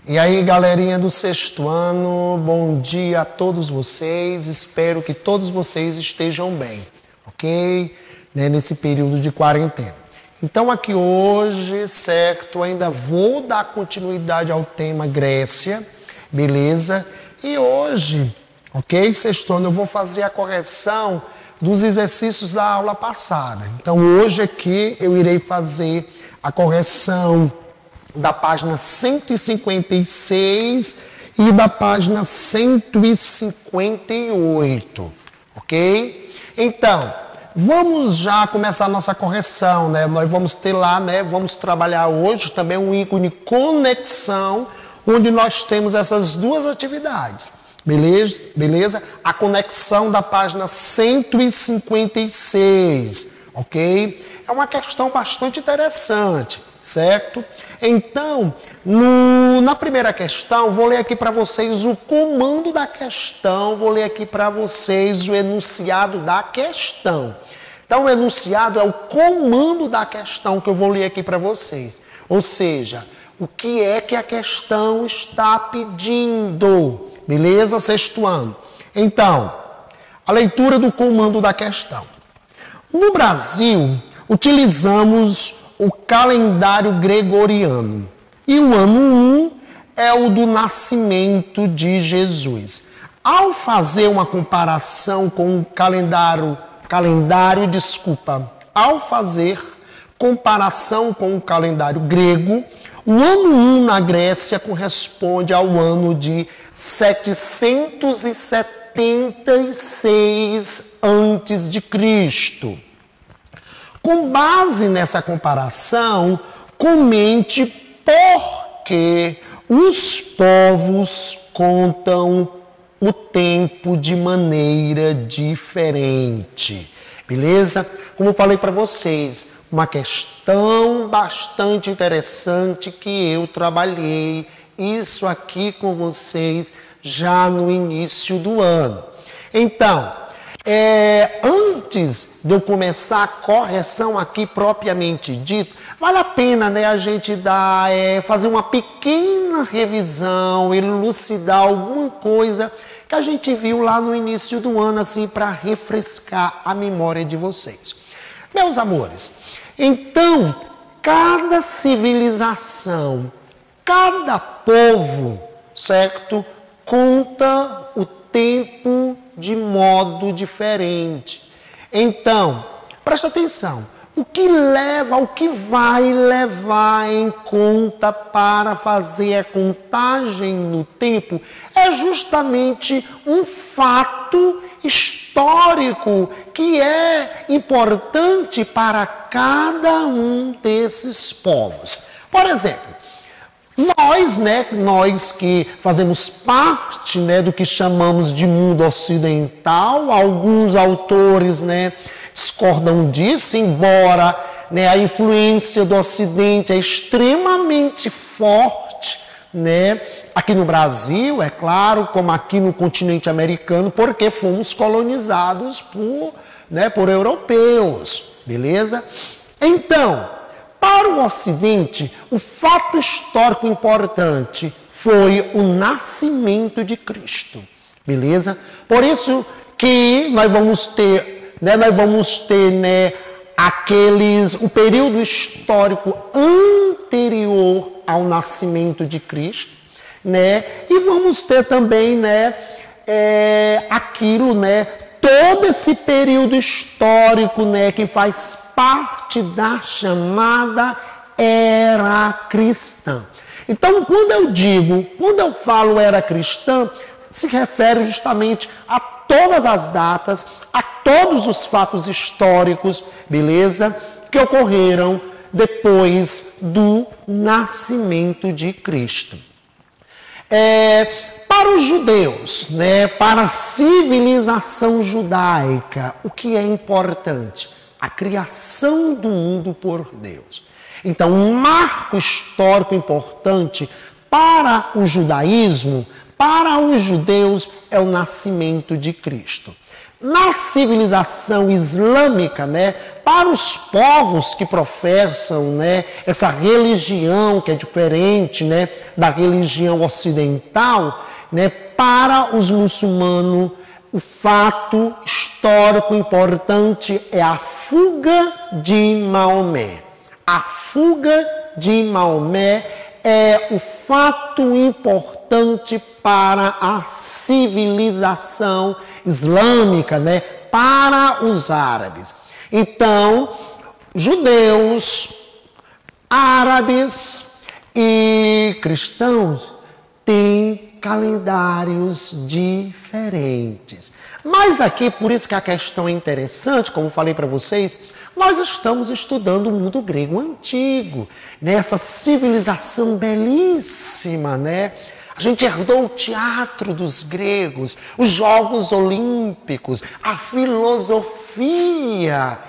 E aí, galerinha do sexto ano, bom dia a todos vocês. Espero que todos vocês estejam bem, ok? Nesse período de quarentena. Então, aqui hoje, certo, ainda vou dar continuidade ao tema Grécia, beleza? E hoje, ok, sexto ano, eu vou fazer a correção dos exercícios da aula passada. Então, hoje aqui eu irei fazer a correção da página 156 e da página 158, ok? Então, vamos já começar a nossa correção, né? Nós vamos ter lá, né? Vamos trabalhar hoje também um ícone conexão, onde nós temos essas duas atividades, beleza? Beleza? A conexão da página 156, ok? É uma questão bastante interessante, certo? Então, na primeira questão, vou ler aqui para vocês o comando da questão, vou ler aqui para vocês o enunciado da questão. Então, o enunciado é o comando da questão que eu vou ler aqui para vocês. Ou seja, o que é que a questão está pedindo, beleza? Sexto ano. Então, a leitura do comando da questão. No Brasil, utilizamos o calendário gregoriano. E o ano 1 é o do nascimento de Jesus. Ao fazer uma comparação com o ao fazer comparação com o calendário grego, o ano 1 na Grécia corresponde ao ano de 776 a.C. Com base nessa comparação, comente por que os povos contam o tempo de maneira diferente. Beleza? Como eu falei para vocês, uma questão bastante interessante que eu trabalhei isso aqui com vocês já no início do ano. Então, antes de eu começar a correção aqui propriamente dita, vale a pena, né, a gente fazer uma pequena revisão, elucidar alguma coisa que a gente viu lá no início do ano, assim, para refrescar a memória de vocês. Meus amores, então, cada civilização, cada povo, certo, conta o tempo de modo diferente. Então, presta atenção. O que vai levar em conta para fazer a contagem no tempo é justamente um fato histórico que é importante para cada um desses povos. Por exemplo, nós que fazemos parte, né, do que chamamos de mundo ocidental, alguns autores, né, discordam disso, embora, né, a influência do Ocidente é extremamente forte, né, aqui no Brasil, é claro, como aqui no continente americano, porque fomos colonizados por europeus, beleza? Então, para o Ocidente, o fato histórico importante foi o nascimento de Cristo, beleza? Por isso que nós vamos ter, o período histórico anterior ao nascimento de Cristo, né? E vamos ter também, todo esse período histórico, que faz parte da chamada era cristã. Então, quando eu falo era cristã, se refere justamente a todas as datas, a todos os fatos históricos, beleza? Que ocorreram depois do nascimento de Cristo. Para os judeus, para a civilização judaica, o que é importante? A criação do mundo por Deus. Então, um marco histórico importante para o judaísmo, para os judeus, é o nascimento de Cristo. Na civilização islâmica, para os povos que professam, né, essa religião que é diferente, né, da religião ocidental, né, para os muçulmanos, o fato histórico importante é a fuga de Maomé. A fuga de Maomé é o fato importante para a civilização islâmica, né, para os árabes. Então, judeus, árabes e cristãos têm calendários diferentes. Mas aqui, por isso que a questão é interessante, como falei para vocês, nós estamos estudando o mundo grego antigo, nessa civilização belíssima, né? A gente herdou o teatro dos gregos, os Jogos Olímpicos, a filosofia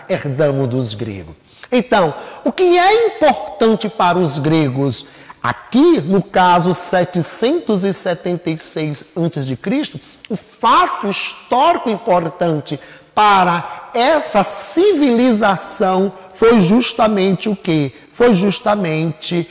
herdamos dos gregos. Então, o que é importante para os gregos aqui, no caso 776 a.C., o fato histórico importante para essa civilização foi justamente o quê? Foi justamente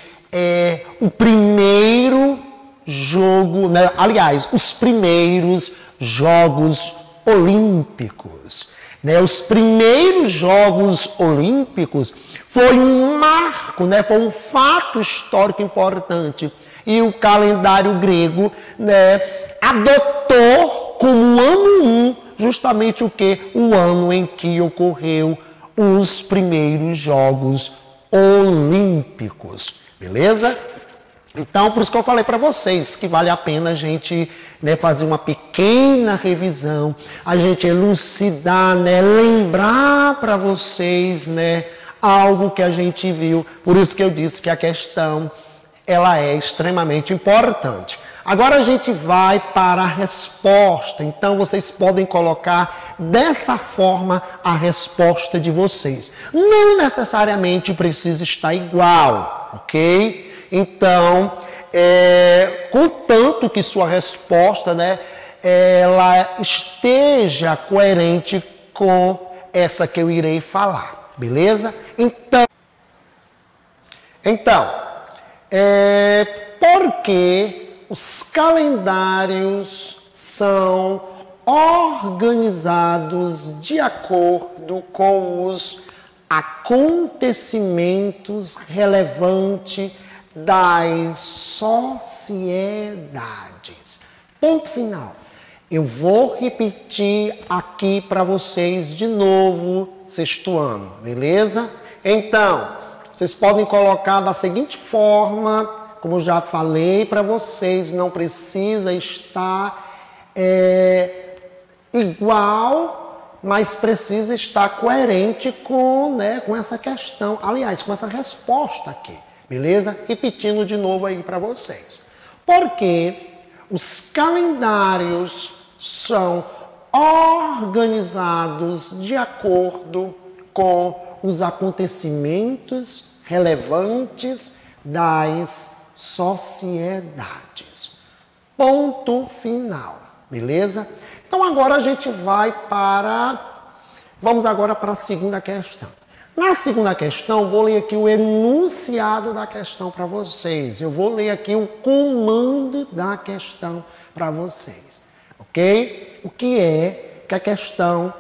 o primeiro jogo, né? Aliás, os primeiros Jogos Olímpicos. Né? Os primeiros Jogos Olímpicos foi um marco, né? Foi um fato histórico importante. E o calendário grego, né, adotou como ano 1 justamente o que? O ano em que ocorreu os primeiros Jogos Olímpicos. Beleza? Então, por isso que eu falei para vocês que vale a pena a gente, né, fazer uma pequena revisão, a gente elucidar, né, lembrar para vocês, né, algo que a gente viu. Por isso que eu disse que a questão ela é extremamente importante. Agora a gente vai para a resposta. Então, vocês podem colocar dessa forma a resposta de vocês. Não necessariamente precisa estar igual, ok? Então, contanto que sua resposta, né, ela esteja coerente com essa que eu irei falar, beleza? Então, por que os calendários são organizados de acordo com os acontecimentos relevantes das sociedades? Ponto final. Eu vou repetir aqui para vocês de novo, sexto ano, beleza? Então, vocês podem colocar da seguinte forma, como eu já falei para vocês, não precisa estar igual, mas precisa estar coerente com, né, com essa questão, aliás, com essa resposta aqui. Beleza? Repetindo de novo aí para vocês. Porque os calendários são organizados de acordo com os acontecimentos relevantes das sociedades. Ponto final. Beleza? Então agora a gente vai vamos agora para a segunda questão. Na segunda questão, vou ler aqui o enunciado da questão para vocês. Eu vou ler aqui o comando da questão para vocês. Ok? O que é que a questão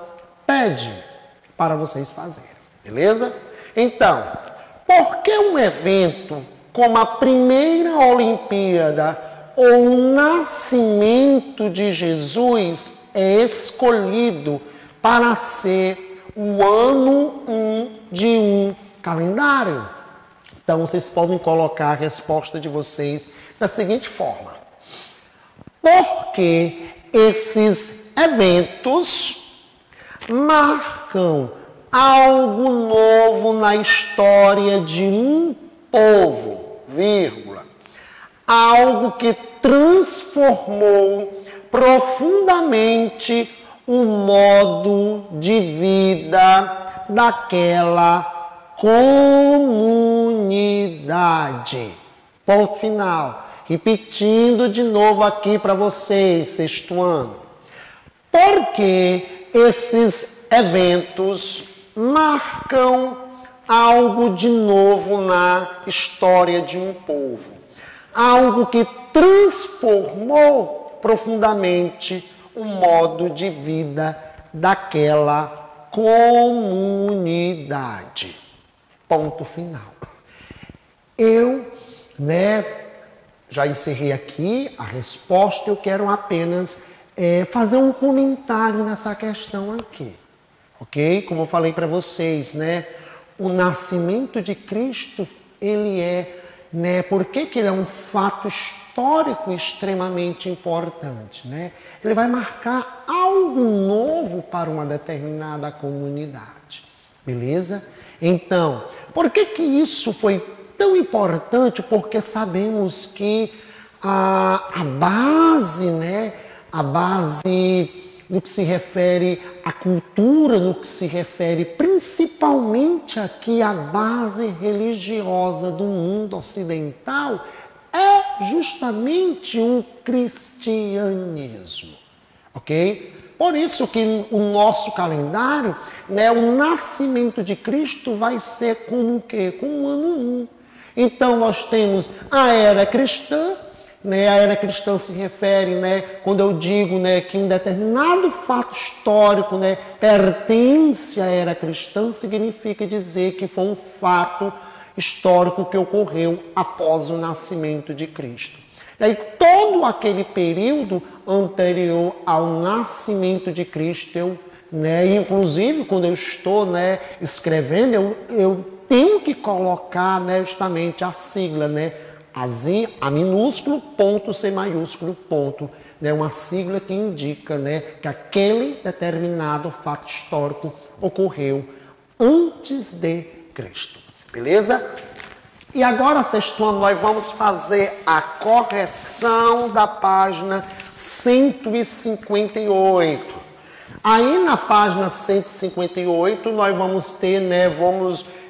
pede para vocês fazerem. Beleza? Então, por que um evento como a primeira Olimpíada ou o nascimento de Jesus é escolhido para ser o ano 1 de um calendário? Então, vocês podem colocar a resposta de vocês da seguinte forma. Porque esses eventos marcam algo novo na história de um povo, vírgula, algo que transformou profundamente o modo de vida daquela comunidade. Ponto final. Repetindo de novo aqui para vocês, sexto ano. Porque esses eventos marcam algo de novo na história de um povo. Algo que transformou profundamente o modo de vida daquela comunidade. Ponto final. Eu, já encerrei aqui a resposta, eu quero apenas fazer um comentário nessa questão aqui, ok? Como eu falei para vocês, o nascimento de Cristo, ele por que ele é um fato histórico extremamente importante, Ele vai marcar algo novo para uma determinada comunidade, beleza? Então, por que isso foi tão importante? Porque sabemos que a base, a base no que se refere à cultura, no que se refere principalmente aqui à base religiosa do mundo ocidental, é justamente o cristianismo, ok? Por isso que o nosso calendário, o nascimento de Cristo vai ser como o quê? Como o ano 1. Então, nós temos a era cristã, a era cristã se refere, quando eu digo que um determinado fato histórico pertence à era cristã, significa dizer que foi um fato histórico que ocorreu após o nascimento de Cristo. E aí, todo aquele período anterior ao nascimento de Cristo, inclusive quando eu estou escrevendo, eu tenho que colocar justamente a sigla, A minúsculo, ponto, C maiúsculo, ponto. Uma sigla que indica que aquele determinado fato histórico ocorreu antes de Cristo. Beleza? E agora, sexto ano, nós vamos fazer a correção da página 158. Aí na página 158 nós vamos ter,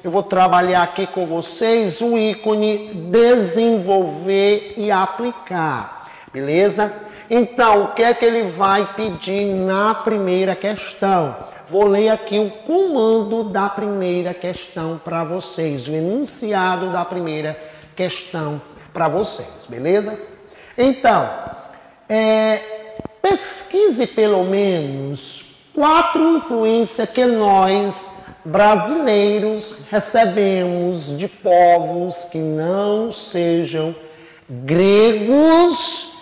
eu vou trabalhar aqui com vocês o ícone desenvolver e aplicar, beleza? Então, o que é que ele vai pedir na primeira questão? Vou ler aqui o comando da primeira questão para vocês, o enunciado da primeira questão para vocês, beleza? Então, pesquise pelo menos 4 influências que nós, brasileiros, recebemos de povos que não sejam gregos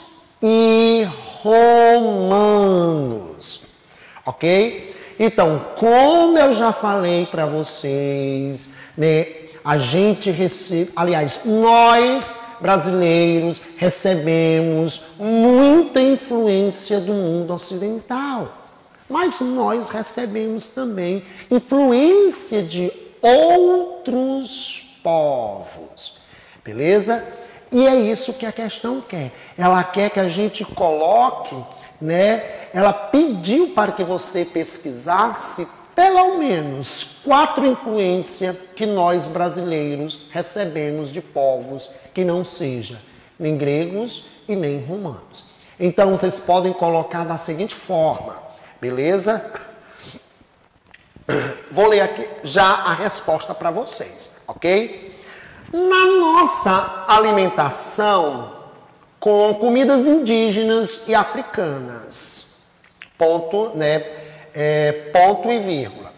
e romanos, ok? Então, como eu já falei para vocês, a gente recebe, aliás, nós brasileiros recebemos muita influência do mundo ocidental, mas nós recebemos também influência de outros povos, beleza? E é isso que a questão quer. Ela quer que a gente coloque, ela pediu para que você pesquisasse pelo menos 4 influências que nós brasileiros recebemos de povos que não sejam nem gregos e nem romanos. Então, vocês podem colocar da seguinte forma, beleza? Vou ler aqui já a resposta para vocês, ok? Na nossa alimentação com comidas indígenas e africanas, ponto e vírgula.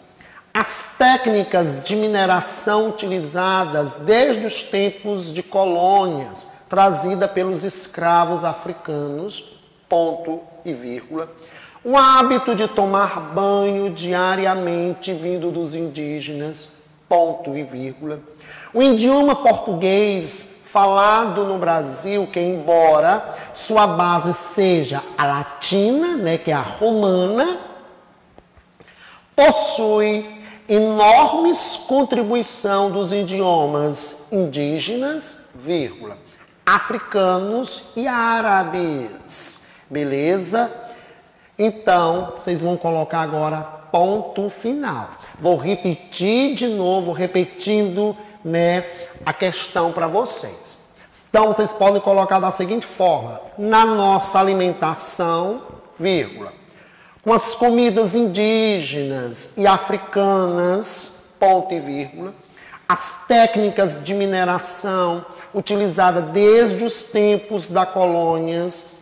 As técnicas de mineração utilizadas desde os tempos de colônias, trazida pelos escravos africanos, ponto e vírgula. O hábito de tomar banho diariamente vindo dos indígenas, ponto e vírgula. O idioma português falado no Brasil, que embora sua base seja a latina, que é a romana, possui enormes contribuição dos idiomas indígenas, vírgula, africanos e árabes, beleza? Então, vocês vão colocar agora ponto final. Vou repetir de novo, repetindo, a questão para vocês. Então, vocês podem colocar da seguinte forma: na nossa alimentação, vírgula, com as comidas indígenas e africanas, ponto e vírgula, as técnicas de mineração utilizadas desde os tempos das colônias,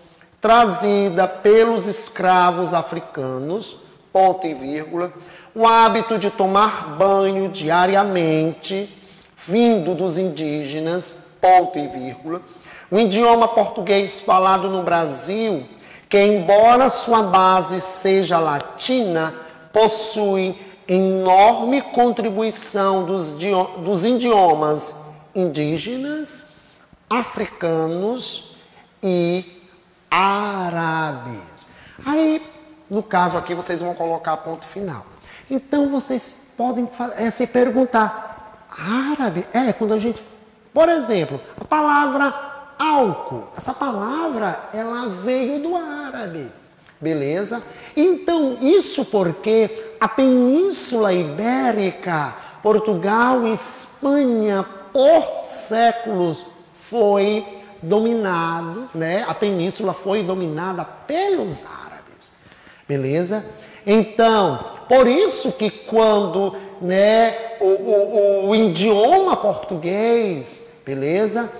trazida pelos escravos africanos, ponto e vírgula, o hábito de tomar banho diariamente, vindo dos indígenas, ponto e vírgula, o idioma português falado no Brasil, que embora sua base seja latina, possui enorme contribuição dos idiomas indígenas, africanos e árabes. Aí, no caso aqui, vocês vão colocar ponto final. Então, vocês podem se perguntar, árabe? Quando a gente, por exemplo, a palavra álcool, essa palavra, ela veio do árabe, beleza? Então, isso porque a Península Ibérica, Portugal e Espanha, por séculos, foi dominado, né? A península foi dominada pelos árabes, beleza? Então, por isso que quando, né, o idioma português, beleza?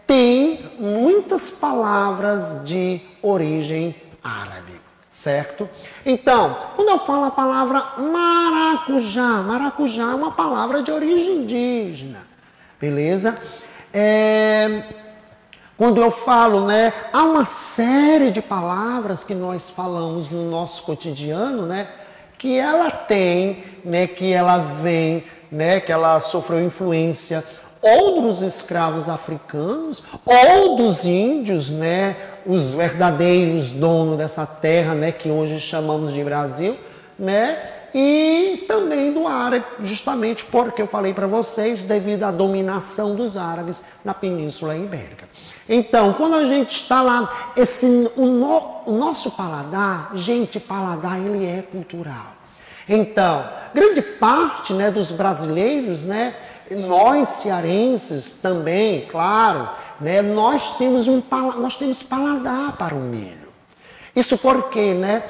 Tem muitas palavras de origem árabe, certo? Então, quando eu falo a palavra maracujá, maracujá é uma palavra de origem indígena, beleza? Quando eu falo, né, há uma série de palavras que nós falamos no nosso cotidiano, né, que ela tem, né, que ela vem, né, que ela sofreu influência ou dos escravos africanos, ou dos índios, né, os verdadeiros donos dessa terra, né, que hoje chamamos de Brasil, né, e também do árabe, justamente porque eu falei para vocês, devido à dominação dos árabes na Península Ibérica. Então, quando a gente está lá, o nosso paladar, gente, paladar, ele é cultural. Então, grande parte, né, dos brasileiros, né, nós cearenses também, claro, né, nós temos paladar para o milho. Isso porque, né,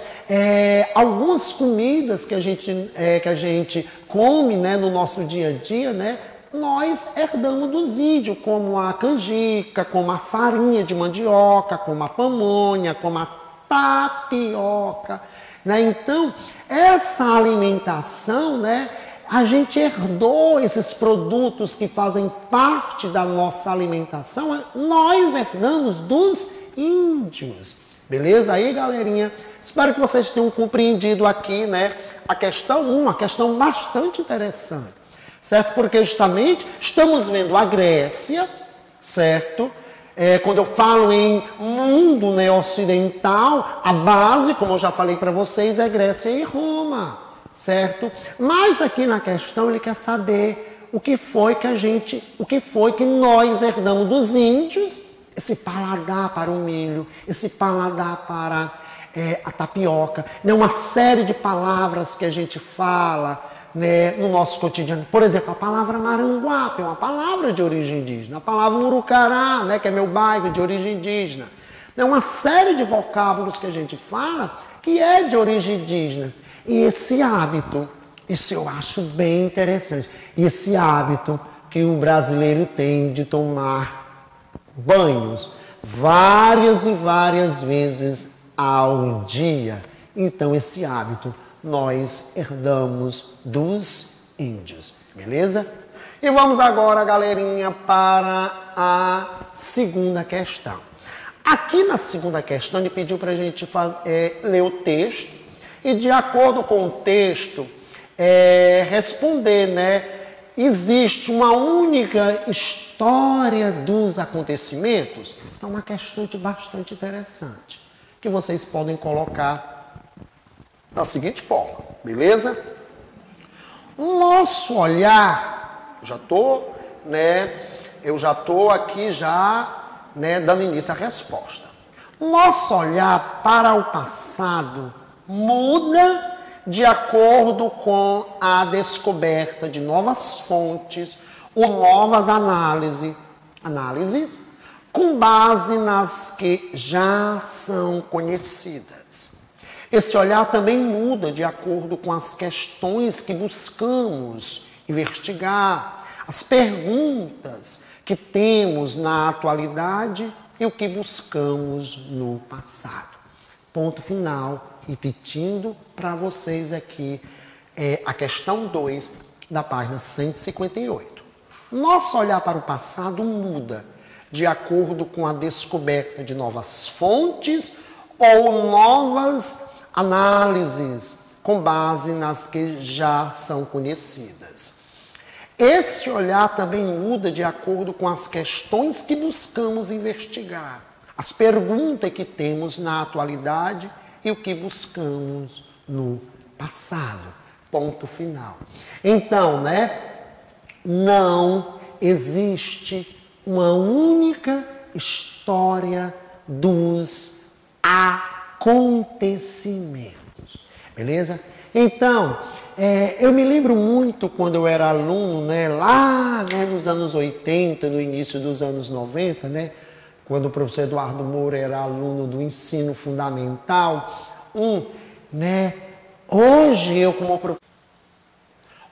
algumas comidas que a gente come, né, no nosso dia a dia, né, nós herdamos dos índios, como a canjica, como a farinha de mandioca, como a pamonha, como a tapioca, né? Então, essa alimentação, né, a gente herdou esses produtos que fazem parte da nossa alimentação, nós herdamos dos índios. Beleza aí, galerinha? Espero que vocês tenham compreendido aqui, né, a questão 1, uma questão bastante interessante, certo? Porque justamente estamos vendo a Grécia, certo? Quando eu falo em mundo, né, ocidental, a base, como eu já falei para vocês, é Grécia e Roma, certo? Mas aqui na questão ele quer saber o que foi que nós herdamos dos índios, esse paladar para o milho, esse paladar para a tapioca, né? Uma série de palavras que a gente fala, né, no nosso cotidiano. Por exemplo, a palavra maranguape é uma palavra de origem indígena. A palavra urucará, né, que é meu bairro, de origem indígena. É uma série de vocábulos que a gente fala que é de origem indígena. E esse hábito, isso eu acho bem interessante, esse hábito que o brasileiro tem de tomar banhos várias e várias vezes ao dia. Então, esse hábito nós herdamos dos índios, beleza? E vamos agora, galerinha, para a segunda questão. Aqui na segunda questão, ele pediu para a gente ler o texto e, de acordo com o texto, responder, né? Existe uma única história dos acontecimentos? Então, uma questão bastante interessante, que vocês podem colocar da seguinte forma, beleza? O nosso olhar, eu já estou aqui dando início à resposta. O nosso olhar para o passado muda de acordo com a descoberta de novas fontes ou novas análises com base nas que já são conhecidas. Esse olhar também muda de acordo com as questões que buscamos investigar, as perguntas que temos na atualidade e o que buscamos no passado. Ponto final, repetindo para vocês aqui a questão 2 da página 158. Nosso olhar para o passado muda de acordo com a descoberta de novas fontes ou novas análises com base nas que já são conhecidas. Esse olhar também muda de acordo com as questões que buscamos investigar, as perguntas que temos na atualidade e o que buscamos no passado. Ponto final. Então, não existe uma única história dos acontecimentos. Beleza? Então, eu me lembro muito quando eu era aluno, lá nos anos 80, no início dos anos 90, quando o professor Eduardo Moura era aluno do ensino fundamental 1, hoje eu como professor,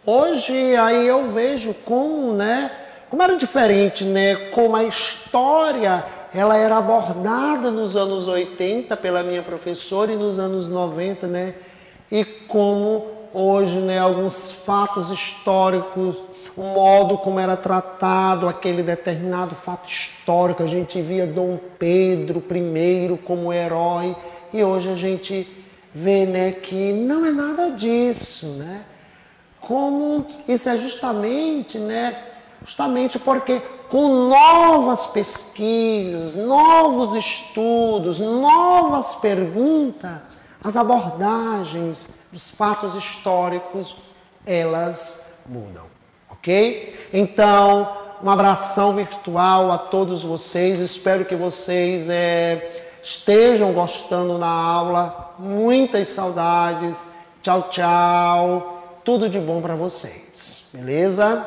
hoje aí eu vejo como era diferente, como a história ela era abordada nos anos 80 pela minha professora e nos anos 90, e como hoje, alguns fatos históricos, o modo como era tratado aquele determinado fato histórico, a gente via Dom Pedro I como herói, e hoje a gente vê, que não é nada disso, Como isso é justamente porque com novas pesquisas, novos estudos, novas perguntas, as abordagens dos fatos históricos, elas mudam, ok? Então, um abração virtual a todos vocês, espero que vocês estejam gostando da aula, muitas saudades, tchau, tchau, tudo de bom para vocês, beleza?